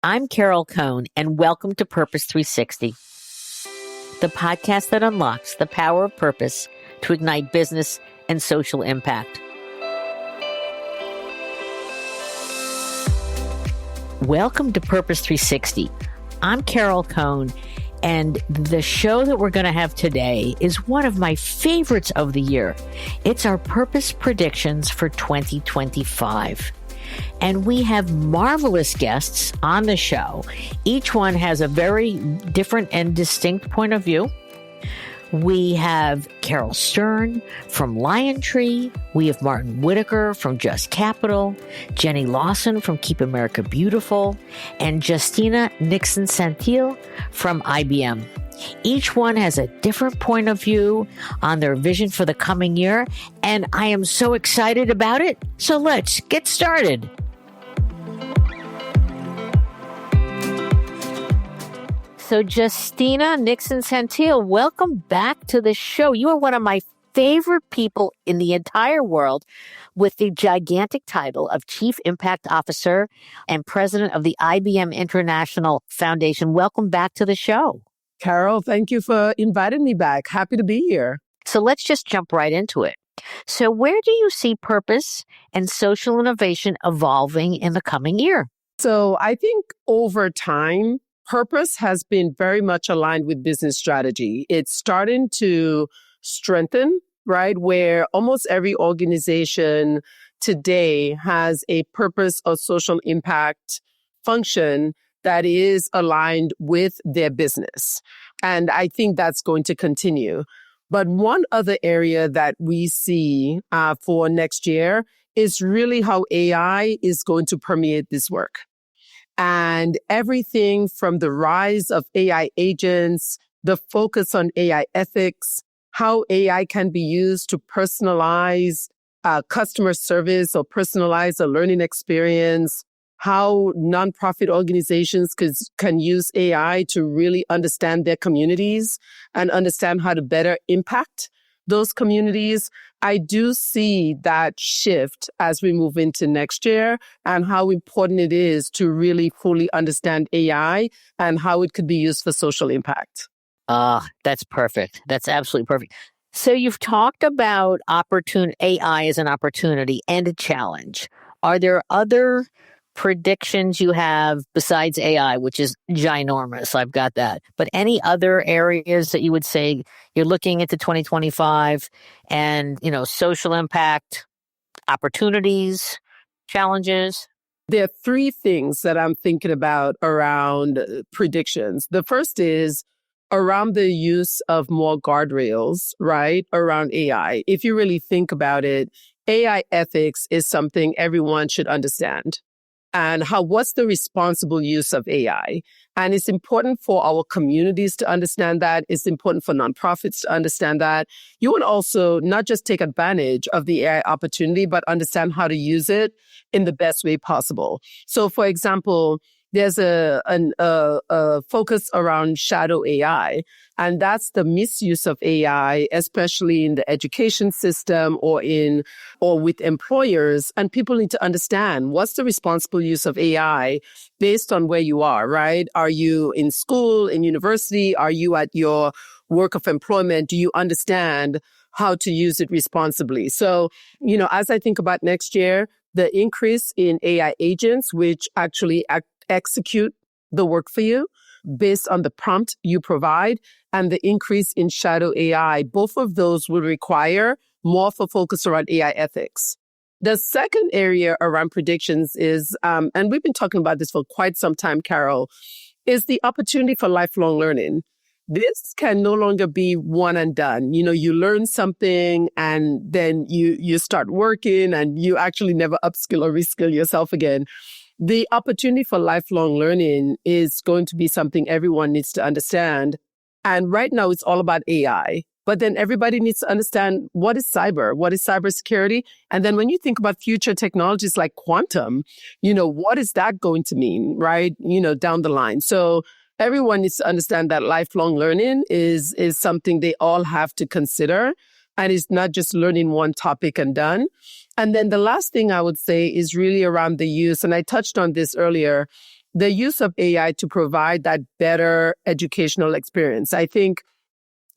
I'm Caryl Cohn, and welcome to Purpose 360, the podcast that unlocks the power of purpose to ignite business and social impact. Welcome to Purpose 360. I'm Caryl Cohn, and the show that we're going to have today is one of my favorites of the year. It's our purpose predictions for 2025. And we have marvelous guests on the show. Each one has a very different and distinct point of view. We have Caryl Stern from LionTree. We have Martin Whittaker from Just Capital, Jenny Lawson from Keep America Beautiful, and Justina Nixon-Saintil from IBM. Each one has a different point of view on their vision for the coming year, and I am so excited about it. So let's get started. So Justina Nixon-Saintil, welcome back to the show. You are one of my favorite people in the entire world with the gigantic title of Chief Impact Officer and President of the IBM International Foundation. Welcome back to the show. Caryl, thank you for inviting me back. Happy to be here. So let's just jump right into it. So where do you see purpose and social innovation evolving in the coming year? So I think over time, purpose has been very much aligned with business strategy. It's starting to strengthen, right? Where almost every organization today has a purpose or social impact function that is aligned with their business. And I think that's going to continue. But one other area that we see for next year is really how AI is going to permeate this work. And everything from the rise of AI agents, the focus on AI ethics, how AI can be used to personalize customer service or personalize a learning experience, how nonprofit organizations can use AI to really understand their communities and understand how to better impact those communities. I do see that shift as we move into next year and how important it is to really fully understand AI and how it could be used for social impact. That's perfect. That's absolutely perfect. So you've talked about AI as an opportunity and a challenge. Are there other predictions you have besides AI, which is ginormous? I've got that. But any other areas that you would say you're looking into 2025 and, social impact, opportunities, challenges? There are three things that I'm thinking about around predictions. The first is around the use of more guardrails, right, around AI. If you really think about it, AI ethics is something everyone should understand. And what's the responsible use of AI? And it's important for our communities to understand that. It's important for nonprofits to understand that. You want to also not just take advantage of the AI opportunity, but understand how to use it in the best way possible. So, for example, there's a focus around shadow AI, and that's the misuse of AI, especially in the education system or with employers. And people need to understand what's the responsible use of AI based on where you are, right? Are you in school, in university? Are you at your work of employment? Do you understand how to use it responsibly? So, as I think about next year, the increase in AI agents, which actually execute the work for you based on the prompt you provide, and the increase in shadow AI, both of those will require more of a focus around AI ethics. The second area around predictions is, and we've been talking about this for quite some time, Caryl, is the opportunity for lifelong learning. This can no longer be one and done. You learn something and then you start working and you actually never upskill or reskill yourself again. The opportunity for lifelong learning is going to be something everyone needs to understand. And right now it's all about AI. But then everybody needs to understand what is cybersecurity? And then when you think about future technologies like quantum, what is that going to mean, right? Down the line. So everyone needs to understand that lifelong learning is something they all have to consider. And it's not just learning one topic and done. And then the last thing I would say is really around the use, and I touched on this earlier, the use of AI to provide that better educational experience. I think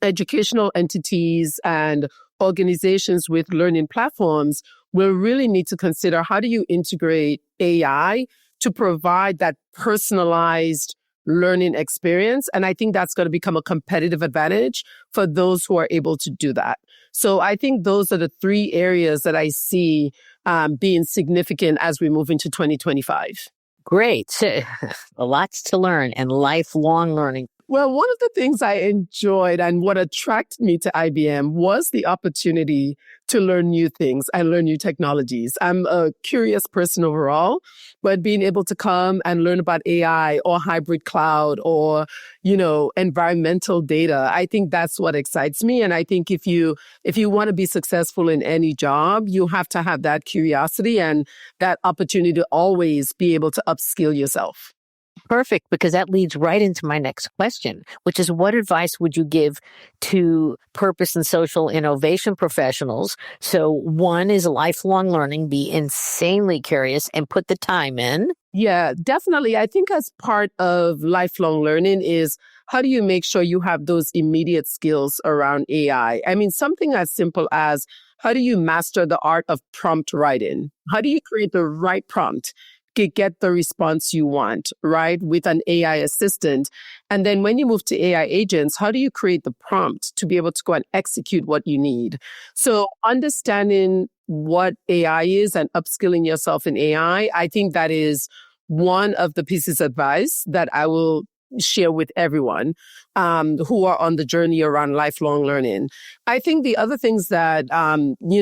educational entities and organizations with learning platforms will really need to consider, how do you integrate AI to provide that personalized learning experience? And I think that's going to become a competitive advantage for those who are able to do that. So I think those are the three areas that I see being significant as we move into 2025. Great. So, lots to learn and lifelong learning. Well, one of the things I enjoyed and what attracted me to IBM was the opportunity to learn new things and learn new technologies. I'm a curious person overall, but being able to come and learn about AI or hybrid cloud or, environmental data, I think that's what excites me. And I think if you want to be successful in any job, you have to have that curiosity and that opportunity to always be able to upskill yourself. Perfect, because that leads right into my next question, which is, what advice would you give to purpose and social innovation professionals? So one is lifelong learning, be insanely curious and put the time in. Yeah, definitely. I think as part of lifelong learning is, how do you make sure you have those immediate skills around AI? I mean, something as simple as, how do you master the art of prompt writing? How do you create the right prompt to get the response you want, right, with an AI assistant? And then when you move to AI agents, how do you create the prompt to be able to go and execute what you need? So understanding what AI is and upskilling yourself in AI, I think that is one of the pieces of advice that I will share with everyone who are on the journey around lifelong learning. I think the other things that, are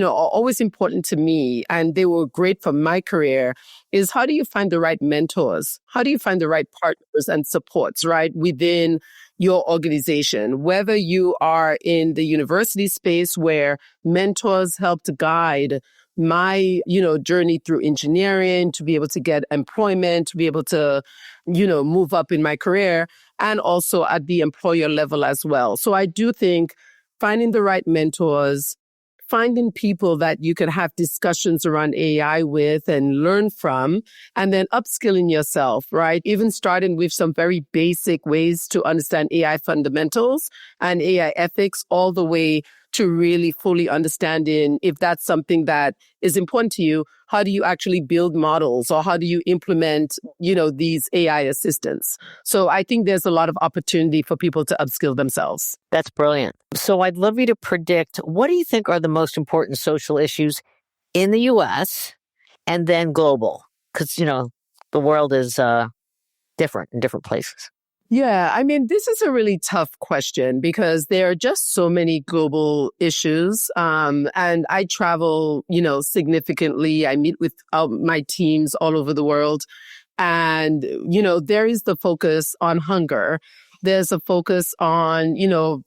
always important to me, and they were great for my career, is, how do you find the right mentors? How do you find the right partners and supports, right, within your organization? Whether you are in the university space where mentors help to guide my, journey through engineering, to be able to get employment, to be able to, move up in my career, and also at the employer level as well. So I do think finding the right mentors, finding people that you can have discussions around AI with and learn from, and then upskilling yourself, right? Even starting with some very basic ways to understand AI fundamentals and AI ethics, all the way to really fully understanding, if that's something that is important to you, how do you actually build models, or how do you implement, these AI assistants? So I think there's a lot of opportunity for people to upskill themselves. That's brilliant. So I'd love you to predict, what do you think are the most important social issues in the U.S. and then global? Because, the world is different in different places. Yeah, I mean, this is a really tough question because there are just so many global issues. And I travel, significantly. I meet with my teams all over the world. And, there is the focus on hunger. There's a focus on,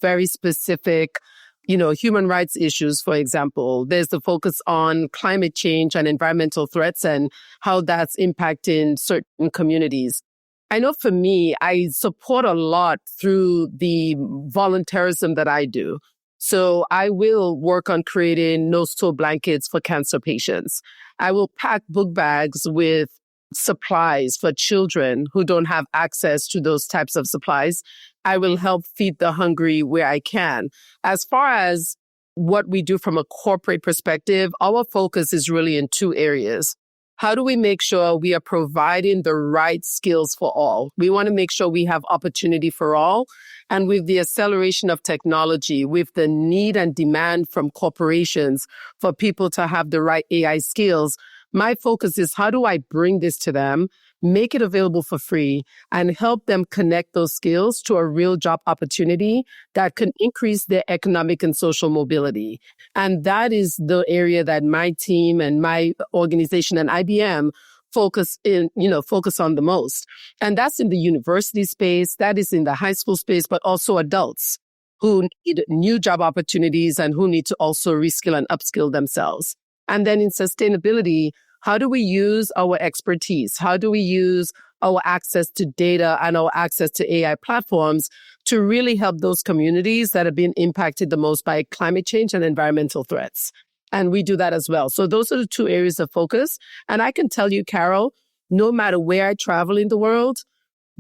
very specific, human rights issues, for example. There's the focus on climate change and environmental threats and how that's impacting certain communities. I know for me, I support a lot through the volunteerism that I do. So I will work on creating no-sew blankets for cancer patients. I will pack book bags with supplies for children who don't have access to those types of supplies. I will help feed the hungry where I can. As far as what we do from a corporate perspective, our focus is really in two areas. How do we make sure we are providing the right skills for all? We want to make sure we have opportunity for all. And with the acceleration of technology, with the need and demand from corporations for people to have the right AI skills, my focus is, how do I bring this to them, make it available for free, and help them connect those skills to a real job opportunity that can increase their economic and social mobility. And that is the area that my team and my organization and IBM focus on the most. And that's in the university space, that is in the high school space, but also adults who need new job opportunities and who need to also reskill and upskill themselves. And then in sustainability, how do we use our expertise? How do we use our access to data and our access to AI platforms to really help those communities that have been impacted the most by climate change and environmental threats? And we do that as well. So those are the two areas of focus. And I can tell you, Caryl, no matter where I travel in the world,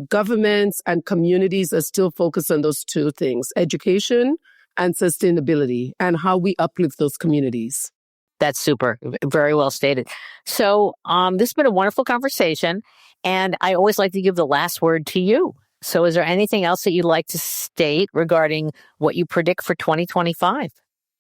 governments and communities are still focused on those two things, education and sustainability, and how we uplift those communities. That's super. Very well stated. So this has been a wonderful conversation, and I always like to give the last word to you. So is there anything else that you'd like to state regarding what you predict for 2025?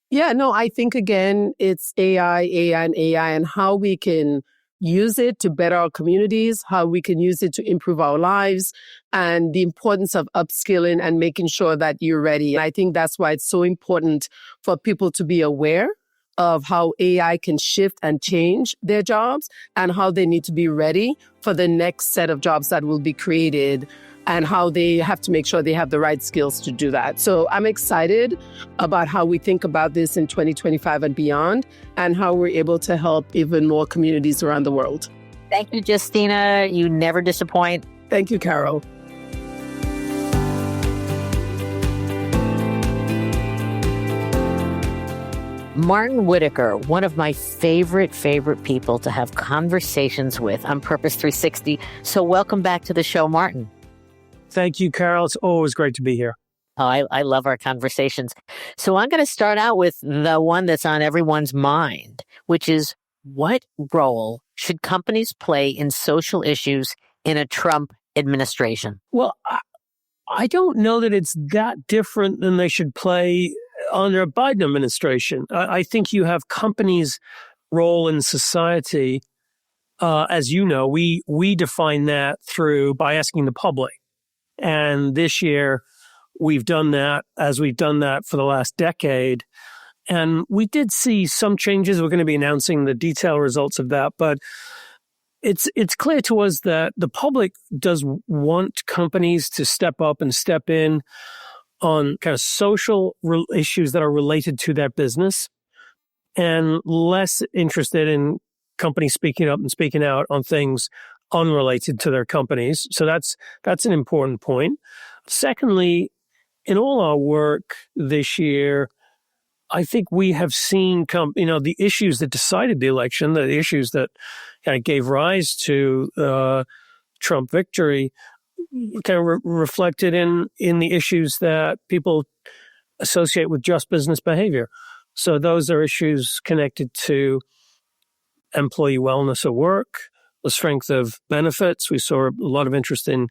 Yeah, no, I think, again, it's AI, and how we can use it to better our communities, how we can use it to improve our lives, and the importance of upskilling and making sure that you're ready. And I think that's why it's so important for people to be aware of how AI can shift and change their jobs and how they need to be ready for the next set of jobs that will be created and how they have to make sure they have the right skills to do that. So I'm excited about how we think about this in 2025 and beyond, and how we're able to help even more communities around the world. Thank you, Justina. You never disappoint. Thank you, Caryl. Martin Whittaker, one of my favorite people to have conversations with on Purpose 360. So welcome back to the show, Martin. Thank you, Caryl. It's always great to be here. Oh, I love our conversations. So I'm going to start out with the one that's on everyone's mind, which is, what role should companies play in social issues in a Trump administration? Well, I don't know that it's that different than they should play under a Biden administration. I think you have companies' role in society. As you know, we define that by asking the public. And this year, we've done that as we've done that for the last decade. And we did see some changes. We're going to be announcing the detailed results of that. But it's clear to us that the public does want companies to step up and step in on kind of social issues that are related to their business, and less interested in companies speaking up and speaking out on things unrelated to their companies. So that's an important point. Secondly, in all our work this year, I think we have seen the issues that decided the election, the issues that kind of gave rise to Trump victory, kind of reflected in the issues that people associate with just business behavior. So those are issues connected to employee wellness at work, the strength of benefits. We saw a lot of interest in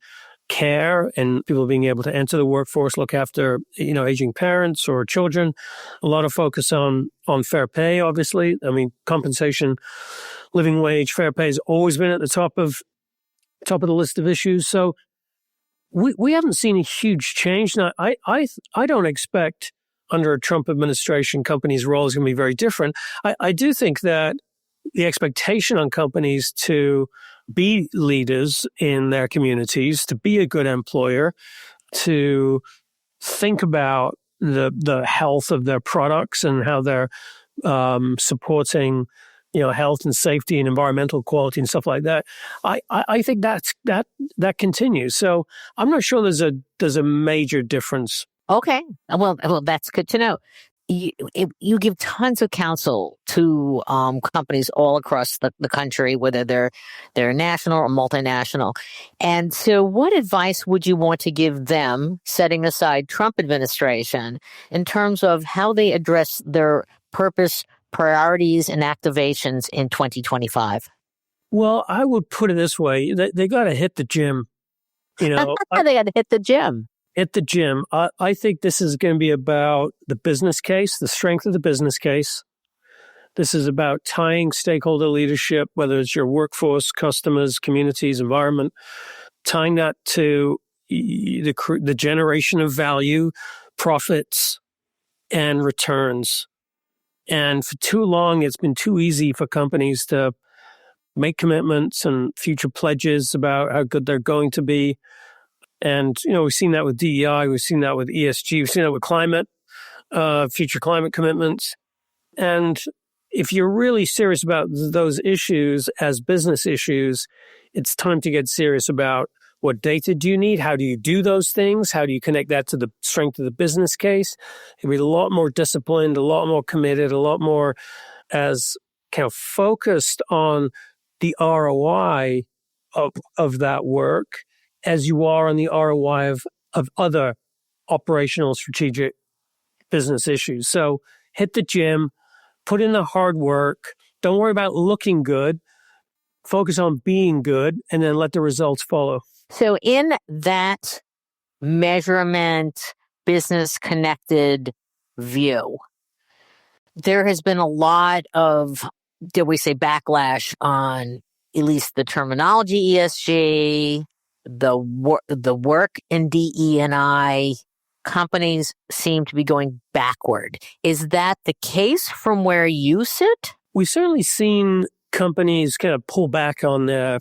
care and people being able to enter the workforce, look after, aging parents or children. A lot of focus on fair pay, obviously. I mean, compensation, living wage, fair pay has always been at the top of the list of issues. So we haven't seen a huge change. Now, I don't expect under a Trump administration companies' role is going to be very different. I do think that the expectation on companies to be leaders in their communities, to be a good employer, to think about the health of their products and how they're supporting, health and safety and environmental quality and stuff like that. I think that continues. So I'm not sure there's a major difference. Okay. Well, that's good to know. You give tons of counsel to companies all across the country, whether they're national or multinational. And so what advice would you want to give them, setting aside Trump administration, in terms of how they address their purpose, priorities, and activations in 2025? Well, I would put it this way. They got to hit the gym. They got to hit the gym. At the gym, I think this is going to be about the business case, the strength of the business case. This is about tying stakeholder leadership, whether it's your workforce, customers, communities, environment, tying that to the generation of value, profits, and returns. And for too long, it's been too easy for companies to make commitments and future pledges about how good they're going to be. And, we've seen that with DEI, we've seen that with ESG, we've seen that with climate, future climate commitments. And if you're really serious about those issues as business issues, it's time to get serious about what data do you need? How do you do those things? How do you connect that to the strength of the business case? It'll be a lot more disciplined, a lot more committed, a lot more as kind of focused on the ROI of that work as you are on the ROI of other operational strategic business issues. So hit the gym, put in the hard work, don't worry about looking good, focus on being good, and then let the results follow. So in that measurement, business connected view, there has been a lot of, did we say, backlash on at least the terminology ESG, the work in DE&I. Companies seem to be going backward. Is that the case from where you sit? We've certainly seen companies kind of pull back on their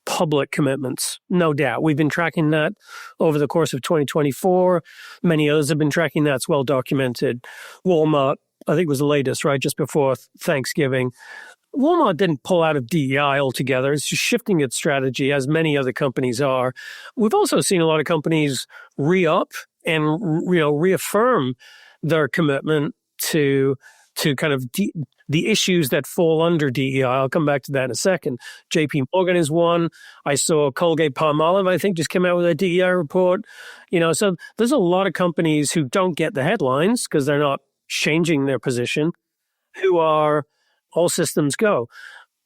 public commitments, no doubt. We've been tracking that over the course of 2024. Many others have been tracking that. It's well documented. Walmart, I think, was the latest, right, just before Thanksgiving. Walmart didn't pull out of DEI altogether. It's just shifting its strategy, as many other companies are. We've also seen a lot of companies re-up and reaffirm their commitment to kind of the issues that fall under DEI. I'll come back to that in a second. JP Morgan is one. I saw Colgate-Palmolive, I think, just came out with a DEI report. So there's a lot of companies who don't get the headlines because they're not changing their position, who are all systems go.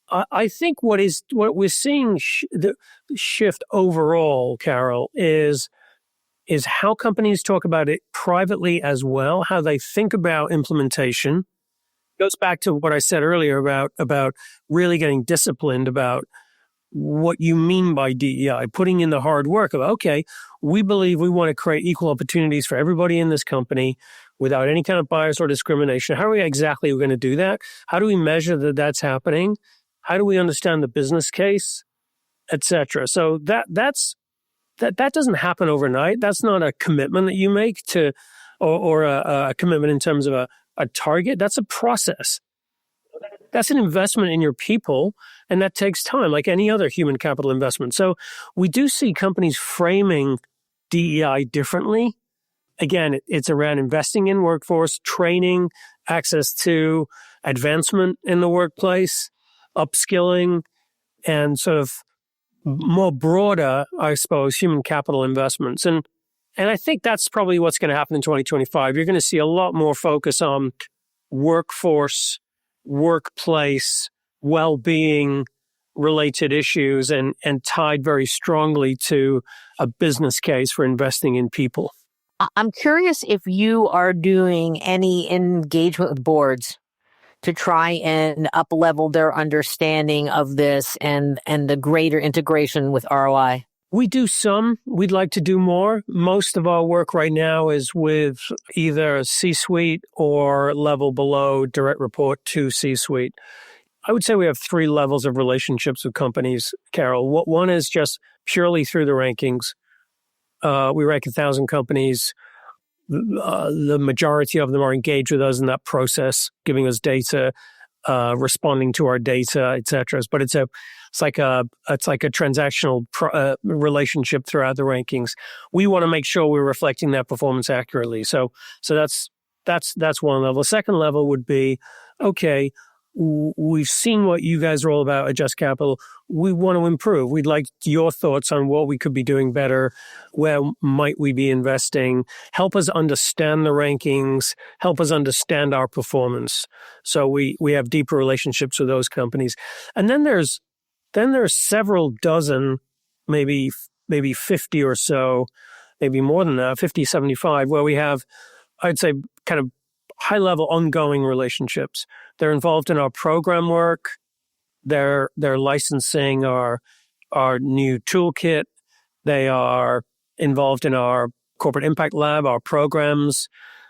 I think what we're seeing the shift overall, Caryl, is how companies talk about it privately as well, how they think about implementation. Goes back to what I said earlier about really getting disciplined about what you mean by DEI, putting in the hard work of, okay, we believe we want to create equal opportunities for everybody in this company without any kind of bias or discrimination. How are we exactly going to do that? How do we measure that that's happening? How do we understand the business case, et cetera? So that doesn't happen overnight. That's not a commitment that you make to, or a commitment in terms of a target. That's a process. That's an investment in your people, and that takes time, like any other human capital investment. So we do see companies framing DEI differently. Again, it's around investing in workforce, training, access to advancement in the workplace, upskilling, and sort of more broader, I suppose, human capital investments. And I think that's probably what's going to happen in 2025. You're going to see a lot more focus on workforce, workplace, well-being related issues and tied very strongly to a business case for investing in people. I'm curious if you are doing any engagement with boards to try and up-level their understanding of this and the greater integration with ROI. We do some. We'd like to do more. Most of our work right now is with either C-suite or level below, direct report to C-suite. I would say we have 3 levels of relationships with companies, Caryl. One is just purely through the rankings. We rank 1,000 companies. The majority of them are engaged with us in that process, giving us data, responding to our data, et cetera. But it's like a transactional relationship throughout the rankings. We want to make sure we're reflecting that performance accurately. So that's one level. The second level would be, okay, we've seen what you guys are all about at Just Capital. We want to improve. We'd like your thoughts on what we could be doing better. Where might we be investing? Help us understand the rankings. Help us understand our performance. So we have deeper relationships with those companies. And then there's several dozen, maybe 50 or so, maybe more than that, 50, 75, where we have, I'd say, kind of high-level ongoing relationships. They're involved in our program work. They're licensing our new toolkit. They are involved in our corporate impact lab, our programs.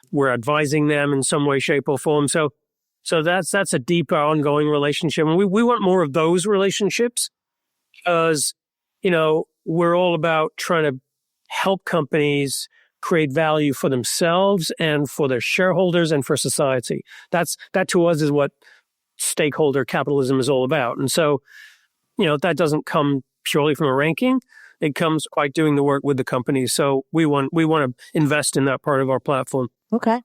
We're advising them in some way, shape, or form. So that's a deeper, ongoing relationship. And we want more of those relationships because, we're all about trying to help companies create value for themselves and for their shareholders and for society. That to us is what stakeholder capitalism is all about. And so, that doesn't come purely from a ranking. It comes by doing the work with the companies. So we want to invest in that part of our platform. Okay.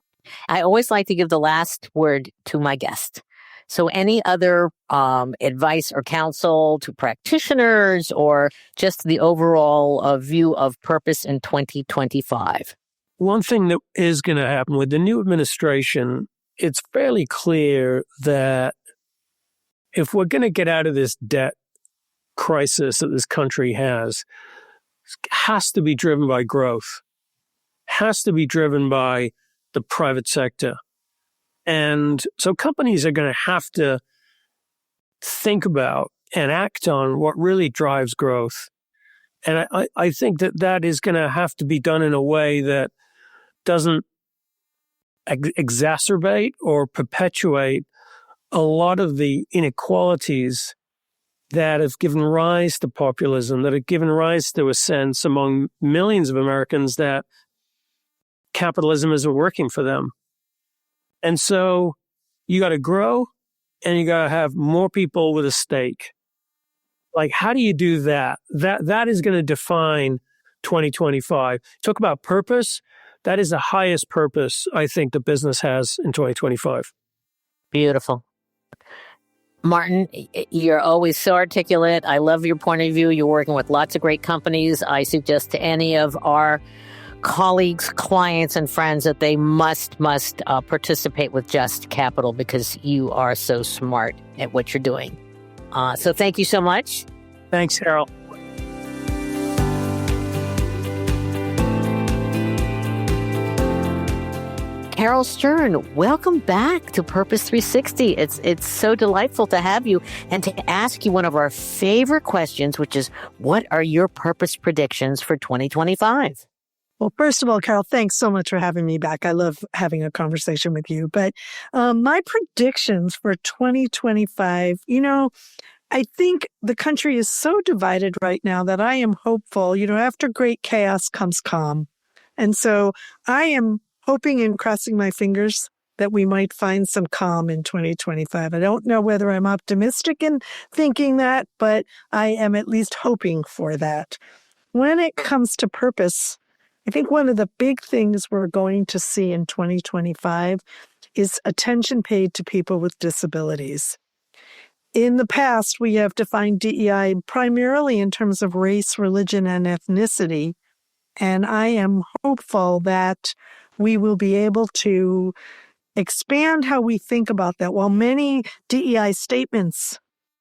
I always like to give the last word to my guest. So any other advice or counsel to practitioners or just the overall view of purpose in 2025? One thing that is going to happen with the new administration, it's fairly clear that if we're going to get out of this debt crisis that this country has to be driven by growth, has to be driven by the private sector. And so companies are going to have to think about and act on what really drives growth. And I think that is going to have to be done in a way that doesn't exacerbate or perpetuate a lot of the inequalities that have given rise to populism, that have given rise to a sense among millions of Americans that capitalism isn't working for them. And so you got to grow and you got to have more people with a stake. Like, how do you do that? That is going to define 2025. Talk about purpose. That is the highest purpose I think the business has in 2025. Beautiful. Martin, you're always so articulate. I love your point of view. You're working with lots of great companies. I suggest to any of our colleagues, clients, and friends that they must participate with Just Capital because you are so smart at what you're doing. So thank you so much. Thanks, Caryl. Caryl Stern, welcome back to Purpose 360. It's so delightful to have you and to ask you one of our favorite questions, which is, what are your purpose predictions for 2025? Well, first of all, Caryl, thanks so much for having me back. I love having a conversation with you. But my predictions for 2025, I think the country is so divided right now that I am hopeful. After great chaos comes calm. And so I am hoping and crossing my fingers that we might find some calm in 2025. I don't know whether I'm optimistic in thinking that, but I am at least hoping for that. When it comes to purpose, I think one of the big things we're going to see in 2025 is attention paid to people with disabilities. In the past, we have defined DEI primarily in terms of race, religion, and ethnicity. And I am hopeful that we will be able to expand how we think about that. While many DEI statements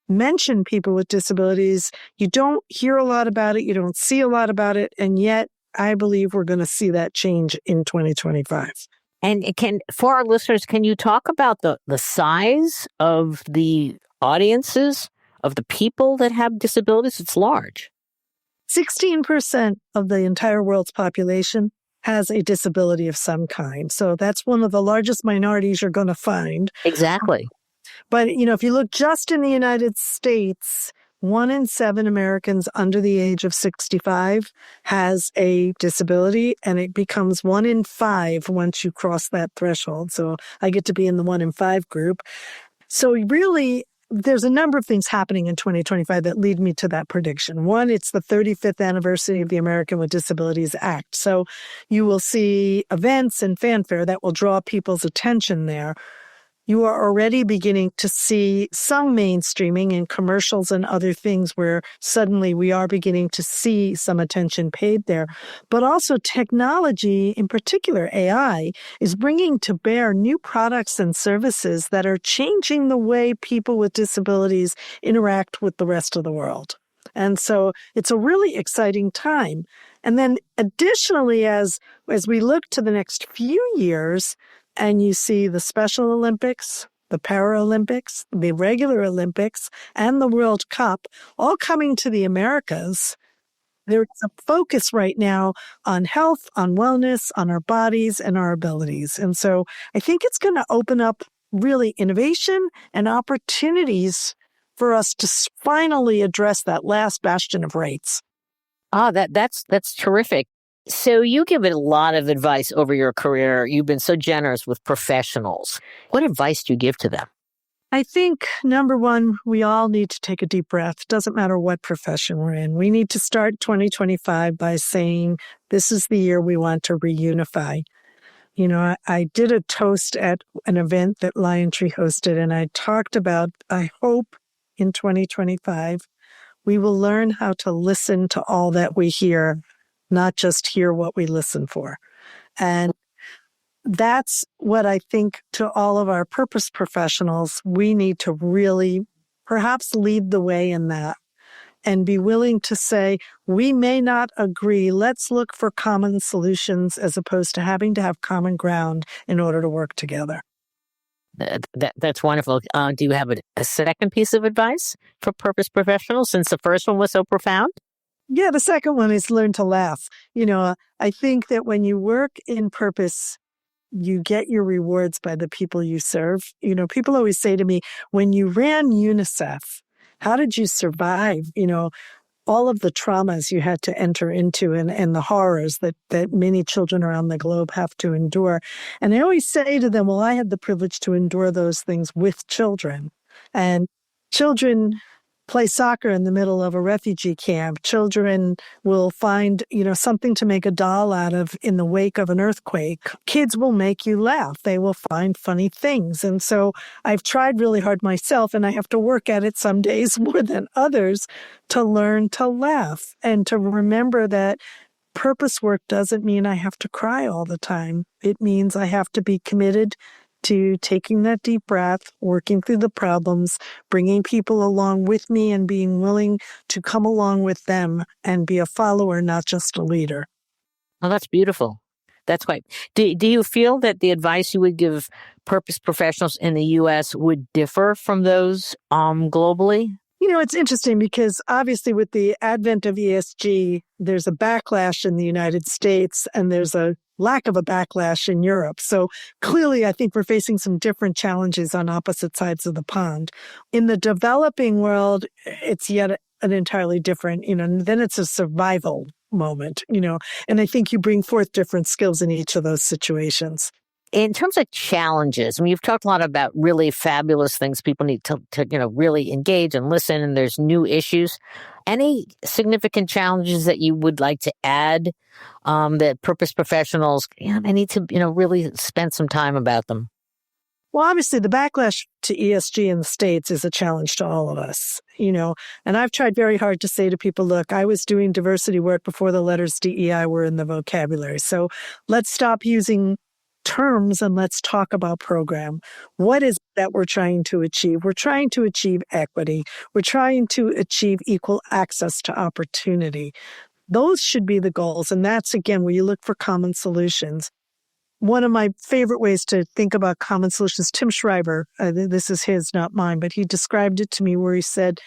mention people with disabilities, you don't hear a lot about it, you don't see a lot about it, and yet I believe we're going to see that change in 2025. And for our listeners, can you talk about the size of the audiences of the people that have disabilities? It's large. 16% of the entire world's population has a disability of some kind. So that's one of the largest minorities you're going to find. Exactly. But, if you look just in the United States, 1 in 7 Americans under the age of 65 has a disability, and it becomes 1 in 5 once you cross that threshold. So I get to be in the 1 in 5 group. So really, there's a number of things happening in 2025 that lead me to that prediction. One, it's the 35th anniversary of the American with Disabilities Act. So you will see events and fanfare that will draw people's attention there. You are already beginning to see some mainstreaming in commercials and other things where suddenly we are beginning to see some attention paid there. But also technology, in particular AI, is bringing to bear new products and services that are changing the way people with disabilities interact with the rest of the world. And so it's a really exciting time. And then additionally, as we look to the next few years, and you see the Special Olympics, the Paralympics, the regular Olympics, and the World Cup all coming to the Americas, there is a focus right now on health, on wellness, on our bodies and our abilities. And so I think it's going to open up really innovation and opportunities for us to finally address that last bastion of rights. That's terrific. So you give a lot of advice over your career. You've been so generous with professionals. What advice do you give to them? I think, number one, we all need to take a deep breath. Doesn't matter what profession we're in. We need to start 2025 by saying, this is the year we want to reunify. I did a toast at an event that LionTree hosted, and I talked about, I hope in 2025, we will learn how to listen to all that we hear, not just hear what we listen for. And that's what I think to all of our purpose professionals, we need to really perhaps lead the way in that and be willing to say, we may not agree. Let's look for common solutions as opposed to having to have common ground in order to work together. That's wonderful. Do you have a second piece of advice for purpose professionals, since the first one was so profound? Yeah, the second one is learn to laugh. I think that when you work in purpose, you get your rewards by the people you serve. People always say to me, when you ran UNICEF, how did you survive? All of the traumas you had to enter into and the horrors that many children around the globe have to endure. And I always say to them, well, I had the privilege to endure those things with children. And children play soccer in the middle of a refugee camp. Children will find, something to make a doll out of in the wake of an earthquake. Kids will make you laugh. They will find funny things. And so I've tried really hard myself, and I have to work at it some days more than others to learn to laugh and to remember that purpose work doesn't mean I have to cry all the time. It means I have to be committed to taking that deep breath, working through the problems, bringing people along with me, and being willing to come along with them and be a follower, not just a leader. Oh, that's beautiful. That's quite. Do you feel that the advice you would give purpose professionals in the U.S. would differ from those globally? It's interesting because obviously with the advent of ESG, there's a backlash in the United States and there's a lack of a backlash in Europe. So clearly, I think we're facing some different challenges on opposite sides of the pond. In the developing world, it's yet an entirely different, then it's a survival moment, and I think you bring forth different skills in each of those situations. In terms of challenges, you've talked a lot about really fabulous things people need to really engage and listen, and there's new issues. Any significant challenges that you would like to add that purpose professionals, they need to, really spend some time about them? Well, obviously, the backlash to ESG in the States is a challenge to all of us, and I've tried very hard to say to people, look, I was doing diversity work before the letters DEI were in the vocabulary. So let's stop using terms and let's talk about program. What is that we're trying to achieve? We're trying to achieve equity. We're trying to achieve equal access to opportunity. Those should be the goals. And that's, again, where you look for common solutions. One of my favorite ways to think about common solutions, Tim Schreiber, this is his, not mine, but he described it to me where he said,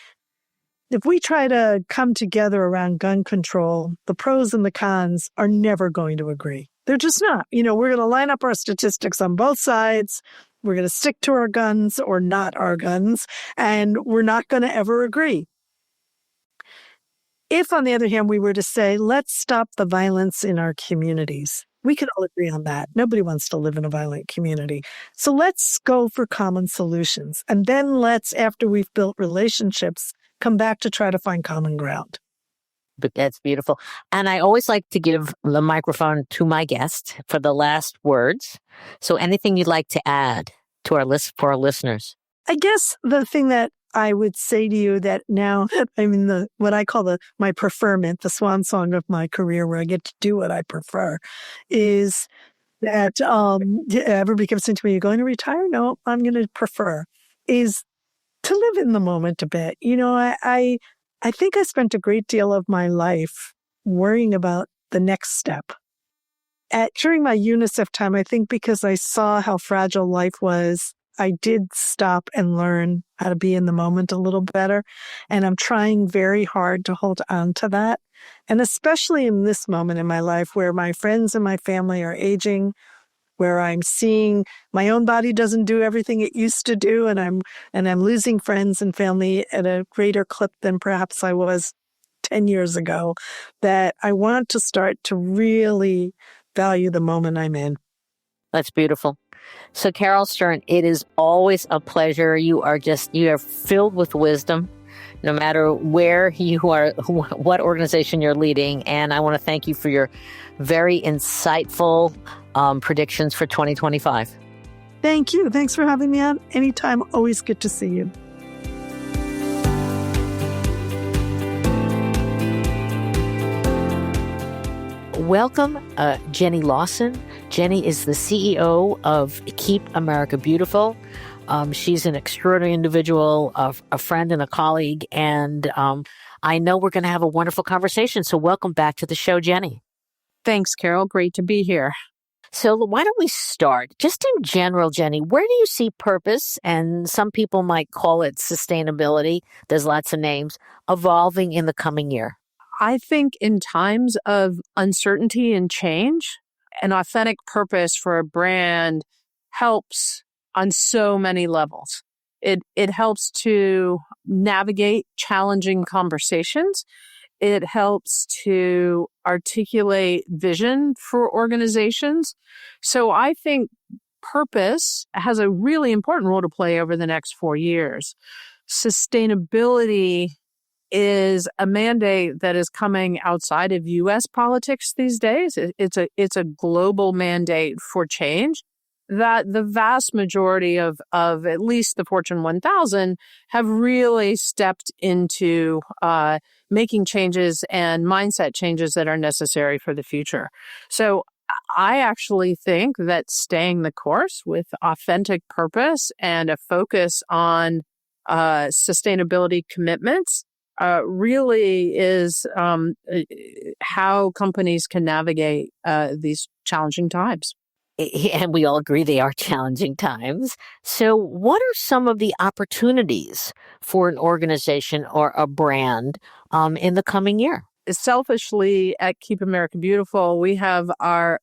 if we try to come together around gun control, the pros and the cons are never going to agree. They're just not. We're going to line up our statistics on both sides. We're going to stick to our guns or not our guns, and we're not going to ever agree. If, on the other hand, we were to say, let's stop the violence in our communities, we could all agree on that. Nobody wants to live in a violent community. So let's go for common solutions. And then let's, after we've built relationships, come back to try to find common ground. But that's beautiful. And I always like to give the microphone to my guest for the last words. So anything you'd like to add to for our listeners? I guess the thing that I would say to you that now that I'm in what I call my preferment, the swan song of my career where I get to do what I prefer, is that everybody keeps saying to me, you're going to retire? No, I'm going to prefer, is to live in the moment a bit. I think I spent a great deal of my life worrying about the next step. During my UNICEF time, I think because I saw how fragile life was, I did stop and learn how to be in the moment a little better. And I'm trying very hard to hold on to that. And especially in this moment in my life where my friends and my family are aging, where I'm seeing my own body doesn't do everything it used to do, and I'm losing friends and family at a greater clip than perhaps I was 10 years ago, that I want to start to really value the moment I'm in. That's beautiful. So Caryl Stern, it is always a pleasure. You are filled with wisdom, no matter where you are, what organization you're leading. And I want to thank you for your very insightful predictions for 2025. Thank you. Thanks for having me on. Anytime. Always good to see you. Welcome, Jenny Lawson. Jenny is the CEO of Keep America Beautiful. She's an extraordinary individual, a friend and a colleague, and I know we're going to have a wonderful conversation. So welcome back to the show, Jenny. Thanks, Caryl. Great to be here. So why don't we start? Just in general, Jenny, where do you see purpose, and some people might call it sustainability, there's lots of names, evolving in the coming year? I think in times of uncertainty and change, an authentic purpose for a brand helps on so many levels. It helps to navigate challenging conversations. It helps to articulate vision for organizations. So I think purpose has a really important role to play over the next 4 years. Sustainability is a mandate that is coming outside of U.S. politics these days. It's a global mandate for change that the vast majority of at least the Fortune 1000 have really stepped into making changes and mindset changes that are necessary for the future. So I actually think that staying the course with authentic purpose and a focus on sustainability commitments really is how companies can navigate these challenging times. And we all agree they are challenging times. So what are some of the opportunities for an organization or a brand in the coming year? Selfishly, at Keep America Beautiful, we have our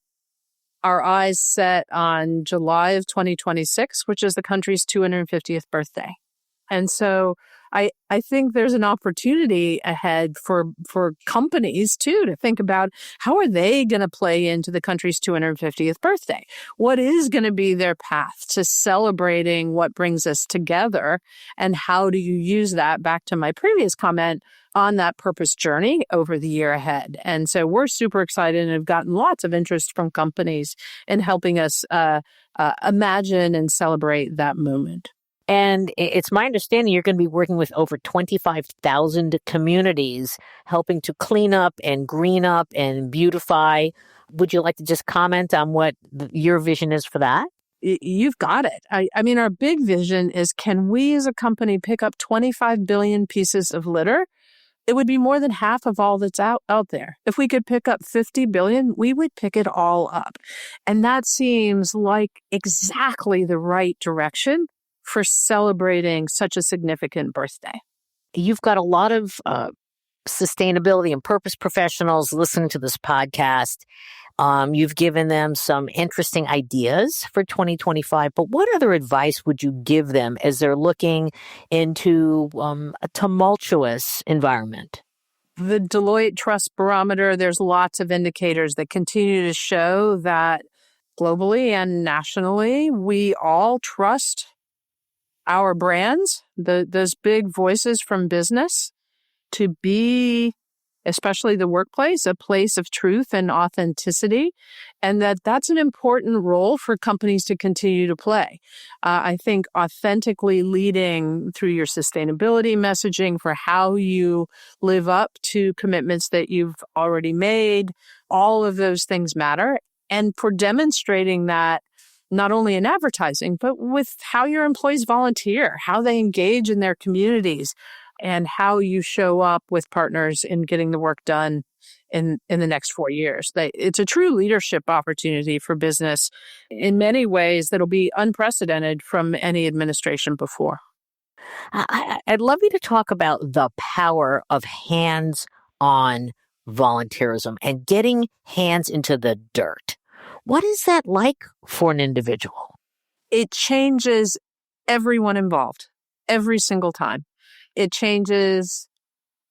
eyes set on July of 2026, which is the country's 250th birthday. And so I think there's an opportunity ahead for companies, too, to think about how are they going to play into the country's 250th birthday? What is going to be their path to celebrating what brings us together? And how do you use that, back to my previous comment, on that purpose journey over the year ahead? And so we're super excited and have gotten lots of interest from companies in helping us imagine and celebrate that moment. And it's my understanding you're going to be working with over 25,000 communities, helping to clean up and green up and beautify. Would you like to just comment on what your vision is for that? You've got it. I mean, our big vision is, can we as a company pick up 25 billion pieces of litter? It would be more than half of all that's out there. If we could pick up 50 billion, we would pick it all up. And that seems like exactly the right direction for celebrating such a significant birthday. You've got a lot of sustainability and purpose professionals listening to this podcast. You've given them some interesting ideas for 2025, but what other advice would you give them as they're looking into a tumultuous environment? The Deloitte Trust Barometer, there's lots of indicators that continue to show that globally and nationally, we all trust our brands, those big voices from business, to be, especially the workplace, a place of truth and authenticity, and that's an important role for companies to continue to play. I think authentically leading through your sustainability messaging for how you live up to commitments that you've already made, all of those things matter. And for demonstrating that, not only in advertising, but with how your employees volunteer, how they engage in their communities, and how you show up with partners in getting the work done in the next 4 years. It's a true leadership opportunity for business in many ways that'll be unprecedented from any administration before. I'd love you to talk about the power of hands-on volunteerism and getting hands into the dirt. What is that like for an individual? It changes everyone involved every single time. It changes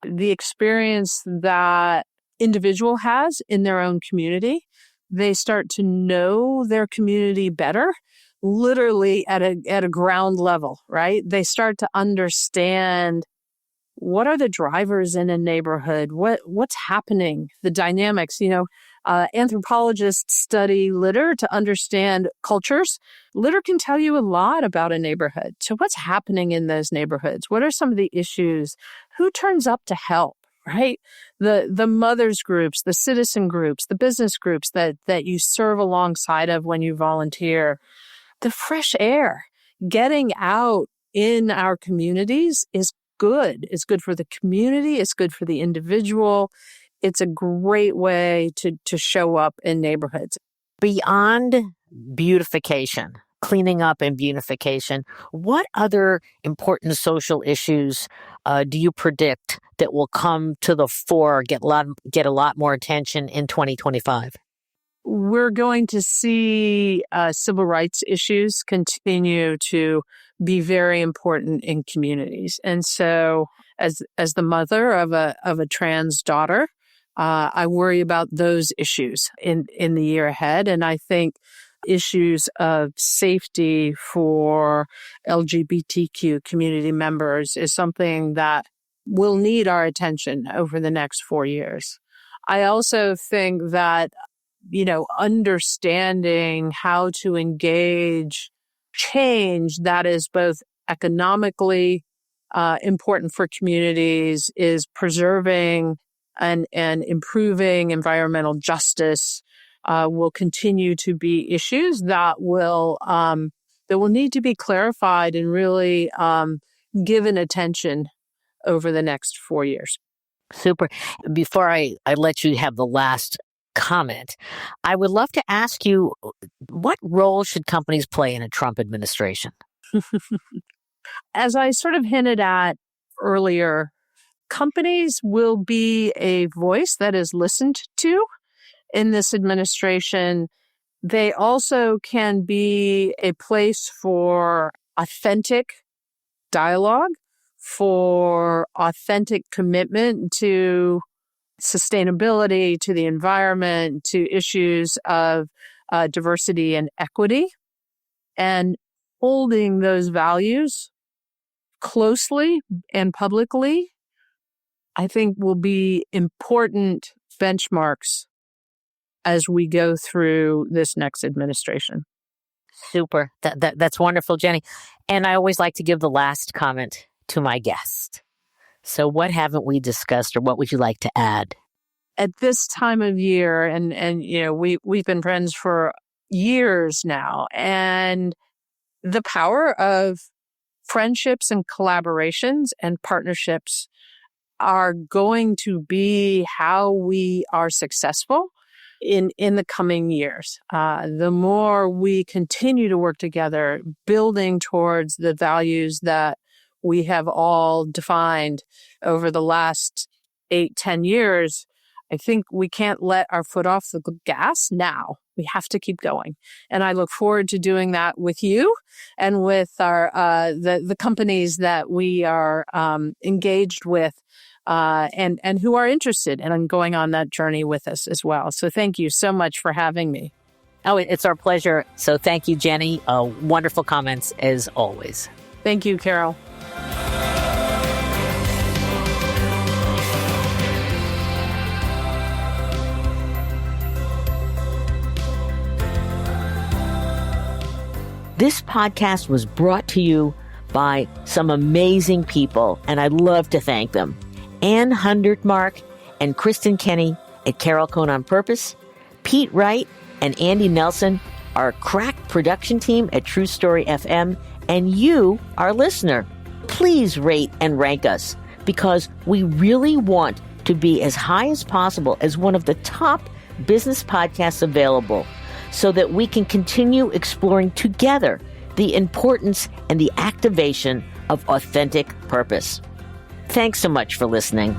the experience that individual has in their own community. They start to know their community better, literally at a ground level, right? They start to understand what are the drivers in a neighborhood, what's happening, the dynamics. Anthropologists study litter to understand cultures. Litter can tell you a lot about a neighborhood. So what's happening in those neighborhoods? What are some of the issues? Who turns up to help, right? The mothers groups, the citizen groups, the business groups that you serve alongside of when you volunteer. The fresh air, getting out in our communities is good. It's good for the community. It's good for the individual. It's a great way to show up in neighborhoods. Beyond beautification, cleaning up and beautification, what other important social issues do you predict that will come to the fore, get a lot more attention in 2025? We're going to see civil rights issues continue to be very important in communities. And so as the mother of a trans daughter, I worry about those issues in the year ahead. And I think issues of safety for LGBTQ community members is something that will need our attention over the next 4 years. I also think that, understanding how to engage change that is both economically important for communities, is preserving and improving environmental justice will continue to be issues that will need to be clarified and really given attention over the next 4 years. Super. Before I let you have the last comment, I would love to ask you, what role should companies play in a Trump administration? As I sort of hinted at earlier, companies will be a voice that is listened to in this administration. They also can be a place for authentic dialogue, for authentic commitment to sustainability, to the environment, to issues of diversity and equity, and holding those values closely and publicly, I think will be important benchmarks as we go through this next administration. Super. That's wonderful, Jenny. And I always like to give the last comment to my guest. So what haven't we discussed, or what would you like to add? At this time of year, and we've been friends for years now, and the power of friendships and collaborations and partnerships are going to be how we are successful in the coming years. The more we continue to work together, building towards the values that we have all defined over the last 8-10 years, I think we can't let our foot off the gas now. We have to keep going. And I look forward to doing that with you and with our the companies that we are engaged with and who are interested in going on that journey with us as well. So thank you so much for having me. Oh, it's our pleasure. So thank you, Jenny. Wonderful comments as always. Thank you, Caryl. This podcast was brought to you by some amazing people, and I'd love to thank them. Ann Hundertmark and Kristen Kenny at Caryl Stern on Purpose, Pete Wright and Andy Nelson, our crack production team at True Story FM, and you, our listener. Please rate and rank us, because we really want to be as high as possible as one of the top business podcasts available, so that we can continue exploring together the importance and the activation of authentic purpose. Thanks so much for listening.